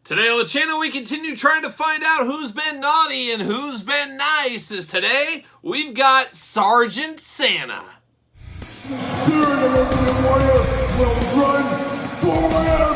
Today on the channel, we continue trying to find out who's been naughty and who's been nice. As today, we've got Sergeant Santa. The spirit of the warrior will run forever!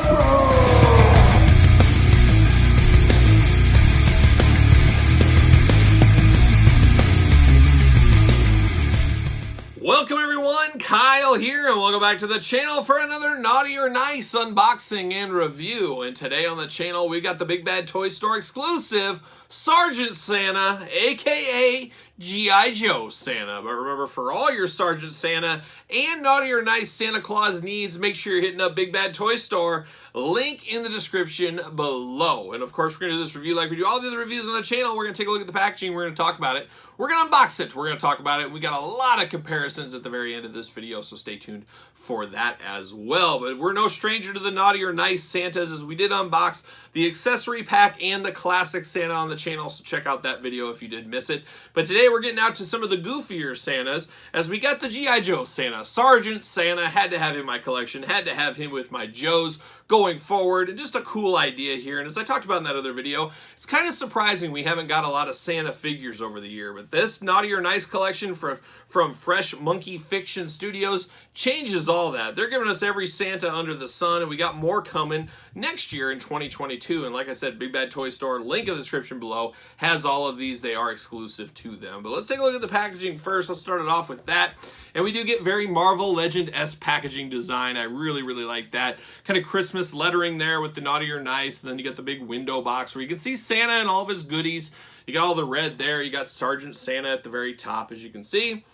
Welcome everyone, Kyle here, and welcome back to the channel for another Naughty or Nice unboxing and review. And today on the channel, we got the Big Bad Toy Store exclusive Sergeant Santa, aka G.I. Joe Santa. But remember, for all your Sergeant Santa and Naughty or Nice Santa Claus needs, make sure you're hitting up Big Bad Toy Store. Link in the description below. And of course, we're going to do this review like we do all the other reviews on the channel. We're going to take a look at the packaging. We're going to talk about it. We're going to unbox it. We're going to talk about it. We got a lot of comparisons at the very end of this video, so stay tuned for that as well. But we're no stranger to the Naughty or Nice Santas, as we did unbox the accessory pack and the classic Santa on the channel, so check out that video if you did miss it. But today we're getting out to some of the goofier Santas, as we got the G.I. Joe Santa. Sergeant Santa, had to have him in my collection, had to have him with my Joes going forward, and just a cool idea here. And as I talked about in that other video, it's kind of surprising we haven't got a lot of Santa figures over the year, but this Naughty or Nice collection from Fresh Monkey Fiction Studios changes all that. They're giving us every Santa under the sun, and we got more coming next year in 2022. And like I said, Big Bad Toy Store, link in the description below, has all of these. They are exclusive to them. But let's take a look at the packaging first. Let's start it off with that. And we do get very Marvel Legend-esque packaging design. I really like that. Kind of Christmas lettering there with the Naughty or Nice. And then you got the big window box where you can see Santa and all of his goodies. You got all the red there. You got Sergeant Santa at the very top, as you can see.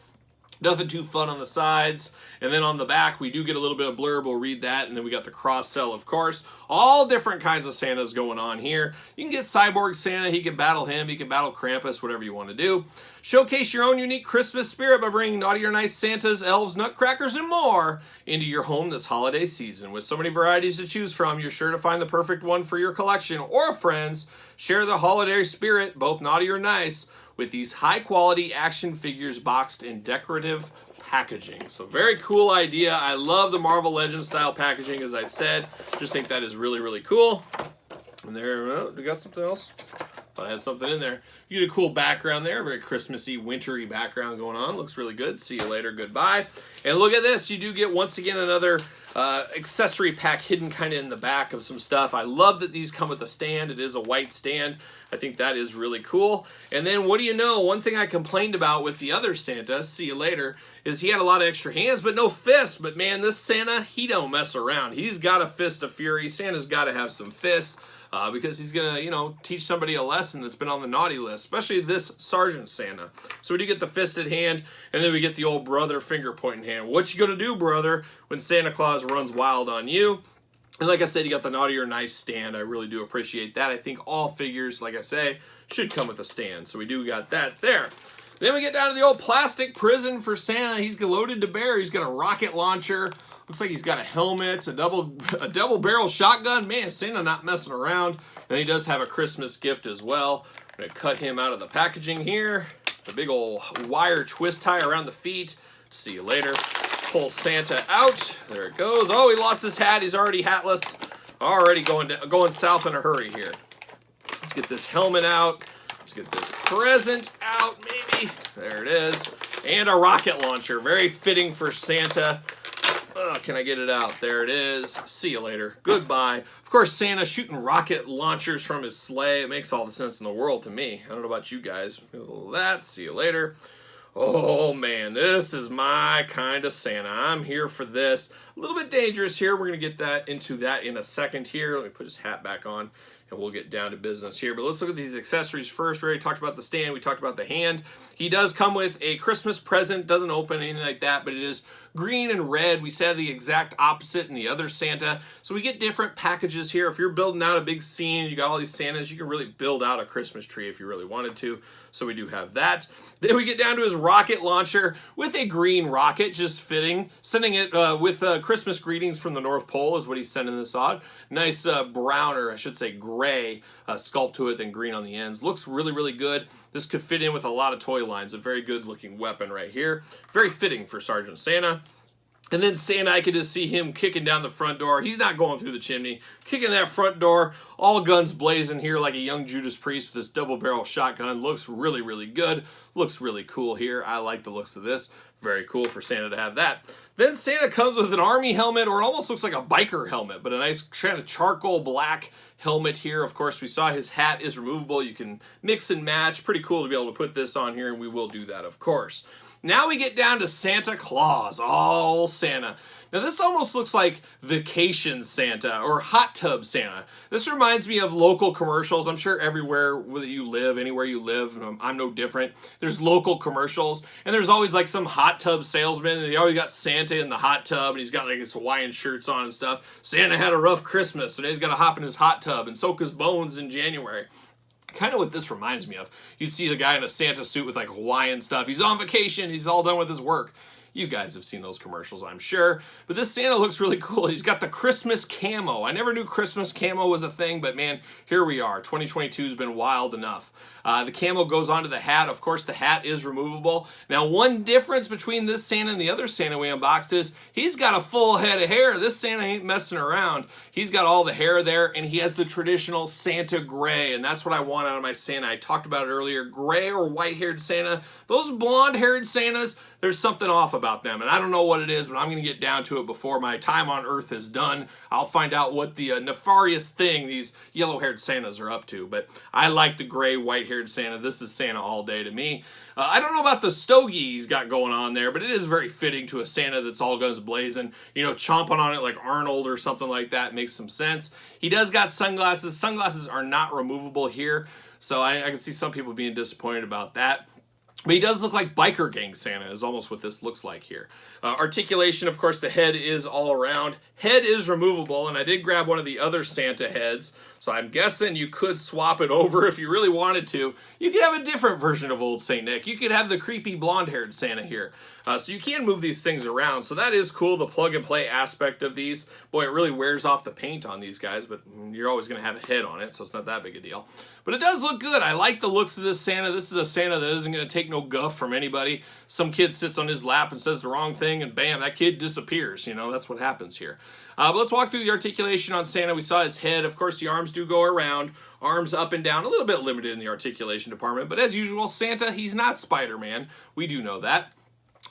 Nothing too fun on the sides. And then on the back, we do get a little bit of blurb. We'll read that. And then we got the cross-sell, of course. All different kinds of Santas going on here. You can get Cyborg Santa. He can battle him. He can battle Krampus, whatever you want to do. Showcase your own unique Christmas spirit by bringing Naughty or Nice Santas, elves, nutcrackers, and more into your home this holiday season. With so many varieties to choose from, you're sure to find the perfect one for your collection or friends. Share the holiday spirit, both Naughty or Nice, with these high-quality action figures boxed in decorative packaging. So very cool idea. I love the Marvel Legends style packaging, as I said. Just think that is really cool. And there, we got something else. Thought I had something in there. You get a cool background there, very Christmassy, wintry background going on. Looks really good. See you later. Goodbye. And look at this. You do get, once again, another accessory pack hidden kind of in the back of some stuff. I love that these come with a stand. It is a white stand. I think that is really cool. And then, what do you know, one thing I complained about with the other Santa, see you later, is he had a lot of extra hands, but no fists. But man, this Santa, he don't mess around. He's got a fist of fury. Santa's got to have some fists. Because he's going to, you know, teach somebody a lesson that's been on the naughty list, especially this Sergeant Santa. So we do get the fisted hand, and then we get the old brother finger pointing hand. What you going to do, brother, when Santa Claus runs wild on you? And like I said, you got the Naughty or Nice stand. I really do appreciate that. I think all figures, like I say, should come with a stand. So we do got that there. Then we get down to the old plastic prison for Santa. He's loaded to bear. He's got a rocket launcher. Looks like he's got a helmet, a double barrel shotgun. Man, Santa not messing around. And he does have a Christmas gift as well. I'm going to cut him out of the packaging here. The big old wire twist tie around the feet. See you later. Pull Santa out. There it goes. Oh, he lost his hat. He's already hatless. Already going south in a hurry here. Let's get this helmet out. Let's get this present out, maybe. There it is. And a rocket launcher. Very fitting for Santa. Can I get it out? There it is. See you later. Goodbye. Of course, Santa shooting rocket launchers from his sleigh. It makes all the sense in the world to me. I don't know about you guys. That. See you later. Oh, man. This is my kind of Santa. I'm here for this. A little bit dangerous here. We're going to get into that in a second here. Let me put his hat back on, and we'll get down to business here. But let's look at these accessories first. We already talked about the stand. We talked about the hand. He does come with a Christmas present. Doesn't open anything like that, but it is green and red. We said the exact opposite in the other Santa. So we get different packages here. If you're building out a big scene, you got all these Santas, you can really build out a Christmas tree if you really wanted to. So we do have that. Then we get down to his rocket launcher with a green rocket, just fitting. Sending it with Christmas greetings from the North Pole is what he's sending this on. Nice brown, or I should say gray, sculpt to it, then green on the ends. Looks really good. This could fit in with a lot of toy lines. A very good looking weapon right here. Very fitting for Sergeant Santa. And then Santa, I could just see him kicking down the front door. He's not going through the chimney. Kicking that front door, all guns blazing here like a young Judas Priest with this double-barrel shotgun. Looks really, really good. Looks really cool here. I like the looks of this. Very cool for Santa to have that. Then Santa comes with an army helmet, or it almost looks like a biker helmet, but a nice kind of charcoal black helmet here. Of course, we saw his hat is removable. You can mix and match. Pretty cool to be able to put this on here, and we will do that, of course. Now we get down to Santa Claus. Oh, Santa. Now this almost looks like vacation Santa or hot tub Santa. This reminds me of local commercials. I'm sure everywhere that you live, anywhere you live, I'm no different. There's local commercials, and there's always like some hot tub salesman, and they always got Santa in the hot tub, and he's got like his Hawaiian shirts on and stuff. Santa had a rough Christmas, so now he's got to hop in his hot tub and soak his bones in January. Kind of what this reminds me of. You'd see the guy in a Santa suit with like Hawaiian stuff. He's on vacation. He's all done with his work. You guys have seen those commercials, I'm sure. But this Santa looks really cool. He's got the Christmas camo. I never knew Christmas camo was a thing, but man, here we are. 2022's been wild enough. The camo goes onto the hat. Of course, the hat is removable. Now, one difference between this Santa and the other Santa we unboxed is he's got a full head of hair. This Santa ain't messing around. He's got all the hair there, and he has the traditional Santa gray, and that's what I want out of my Santa. I talked about it earlier. Gray or white-haired Santa. Those blonde-haired Santas, there's something off about them, and I don't know what it is, but I'm going to get down to it before my time on Earth is done. I'll find out what the nefarious thing these yellow-haired Santas are up to, but I like the gray, white-haired Santa. This is Santa all day to me. I don't know about the stogie he's got going on there, but it is very fitting to a Santa that's all guns blazing. You know, chomping on it like Arnold or something like that makes some sense. He does got sunglasses. Sunglasses are not removable here, so I can see some people being disappointed about that. But he does look like biker gang Santa is almost what this looks like here. Articulation, of course, the head is all around. Head is removable, and I did grab one of the other Santa heads, so I'm guessing you could swap it over if you really wanted to. You could have a different version of old Saint Nick. You could have the creepy blonde-haired Santa here. So you can move these things around, so that is cool, the plug-and-play aspect of these. Boy, it really wears off the paint on these guys, but you're always going to have a head on it, so it's not that big a deal. But it does look good. I like the looks of this Santa. This is a Santa that isn't going to take no guff from anybody. Some kid sits on his lap and says the wrong thing, and bam, that kid disappears. You know, that's what happens here. But let's walk through the articulation on Santa. We saw his head. Of course, the arms do go around. Arms up and down. A little bit limited in the articulation department. But as usual, Santa, he's not Spider-Man. We do know that.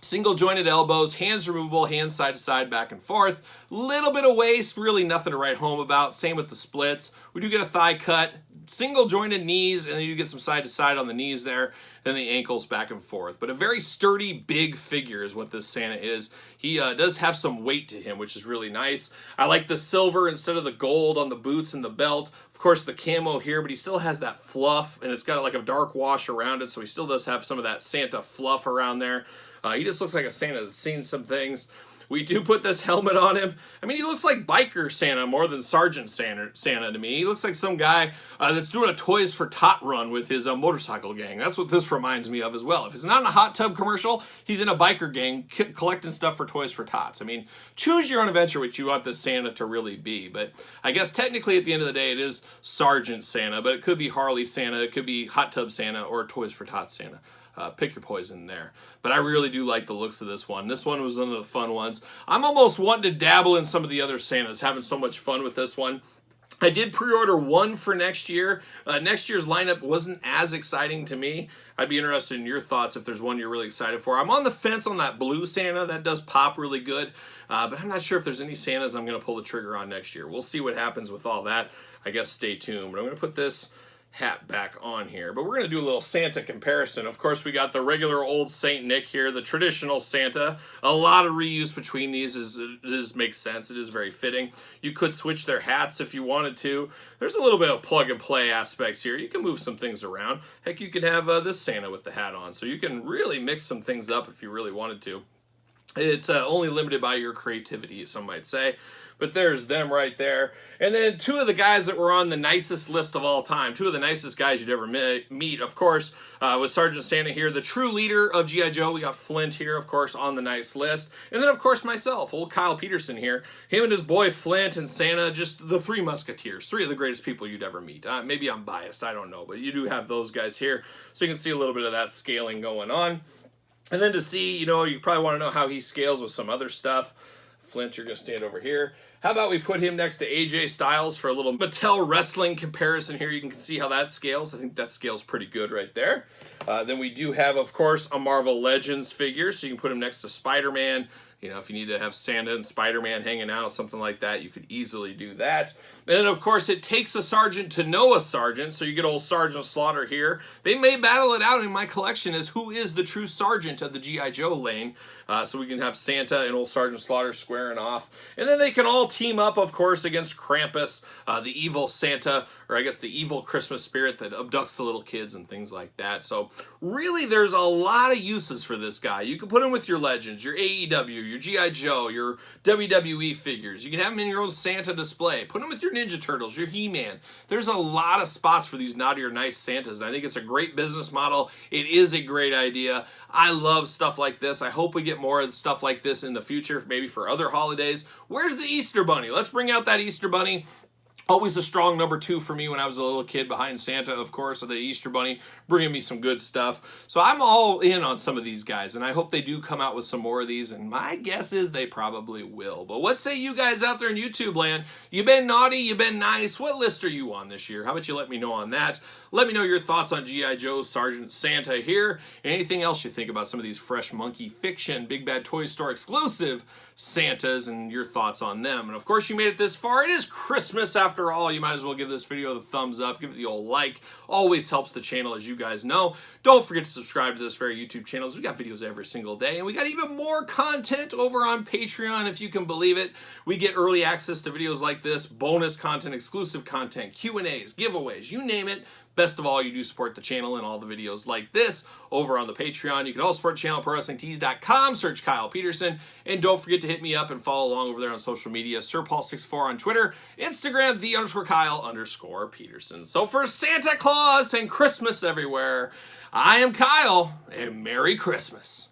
Single jointed elbows, hands removable, hands side to side, back and forth. Little bit of waist, really nothing to write home about. Same with the splits. We do get a thigh cut, single jointed knees, and then you get some side to side on the knees there, then the ankles back and forth. But a very sturdy, big figure is what this Santa is. He does have some weight to him, which is really nice. I like the silver instead of the gold on the boots and the belt. Of course, the camo here, but he still has that fluff, and it's got like a dark wash around it, so he still does have some of that Santa fluff around there. He just looks like a Santa that's seen some things. We do put this helmet on him. I mean, he looks like biker Santa more than Sergeant Santa to me. He looks like some guy that's doing a Toys for Tot run with his motorcycle gang. That's what this reminds me of as well. If it's not in a hot tub commercial, he's in a biker gang collecting stuff for Toys for Tots. I mean, choose your own adventure what you want this Santa to really be. But I guess technically at the end of the day, it is Sergeant Santa, but it could be Harley Santa, it could be Hot Tub Santa, or Toys for Tots Santa. Pick your poison there. But I really do like the looks of this one. This one was one of the fun ones. I'm almost wanting to dabble in some of the other Santas, having so much fun with this one. I did pre-order one for next year. Next year's lineup wasn't as exciting to me. I'd be interested in your thoughts if there's one you're really excited for. I'm on the fence on that blue Santa. That does pop really good. But I'm not sure if there's any Santas I'm going to pull the trigger on next year. We'll see what happens with all that. I guess stay tuned. But I'm going to put this hat back on here, but we're going to do a little Santa comparison. Of course, we got the regular old Saint Nick here, the traditional Santa. A lot of reuse between these makes sense. It is very fitting. You could switch their hats if you wanted to. There's a little bit of plug and play aspects here. You can move some things around. Heck, you could have this Santa with the hat on, so you can really mix some things up if you really wanted to. It's only limited by your creativity, some might say. But there's them right there. And then two of the guys that were on the nicest list of all time, two of the nicest guys you'd ever meet, of course, with Sergeant Santa here, the true leader of G.I. Joe. We got Flint here, of course, on the nice list. And then, of course, myself, old Kyle Peterson here. Him and his boy Flint and Santa, just the three musketeers, three of the greatest people you'd ever meet. Maybe I'm biased, I don't know, but you do have those guys here. So you can see a little bit of that scaling going on. And then to see, you probably want to know how he scales with some other stuff. Flint, you're going to stand over here. How about we put him next to AJ Styles for a little Mattel wrestling comparison here. You can see how that scales. I think that scales pretty good right there. Then we do have, of course, a Marvel Legends figure, so you can put him next to Spider-Man. If you need to have Santa and Spider-Man hanging out, something like that, you could easily do that. And then, of course, it takes a sergeant to know a sergeant, so you get old Sergeant Slaughter here. They may battle it out in my collection as who is the true sergeant of the G.I. Joe lane. So we can have Santa and old Sergeant Slaughter squaring off. And then they can all team up, of course, against Krampus, the evil Santa, or I guess the evil Christmas spirit that abducts the little kids and things like that. So really, there's a lot of uses for this guy. You can put him with your Legends, your AEW, your G.I. Joe, your WWE figures. You can have him in your own Santa display. Put him with your Ninja Turtles, your He-Man. There's a lot of spots for these naughty or nice Santas, and I think it's a great business model. It is a great idea. I love stuff like this. I hope we get more of stuff like this in the future, maybe for other holidays. Where's the Easter Bunny? Let's bring out that Easter Bunny. Always a strong number 2 for me when I was a little kid, behind Santa, of course, or the Easter Bunny, bringing me some good stuff. So I'm all in on some of these guys, and I hope they do come out with some more of these, and my guess is they probably will. But what say you guys out there in YouTube land? You been naughty? You been nice? What list are you on this year? How about you let me know on that? Let me know your thoughts on G.I. Joe's Sergeant Santa here, and anything else you think about some of these Fresh Monkey Fiction, Big Bad Toy Store exclusive Santas, and your thoughts on them. And of course, you made it this far. It is Christmas after all. You might as well give this video the thumbs up, give it the old like. Always helps the channel, as you guys know. Don't forget to subscribe to this very YouTube channel. We got videos every single day, and we got even more content over on Patreon, if you can believe it. We get early access to videos like this, bonus content, exclusive content, Q&As, giveaways, you name it. Best of all, you do support the channel and all the videos like this over on the Patreon. You can also support the channel at ProWrestlingTees.com, search Kyle Peterson, and don't forget to hit me up and follow along over there on social media, SirPaul64 on Twitter, Instagram, _Kyle_Peterson. So for Santa Claus and Christmas everywhere, I am Kyle, and Merry Christmas.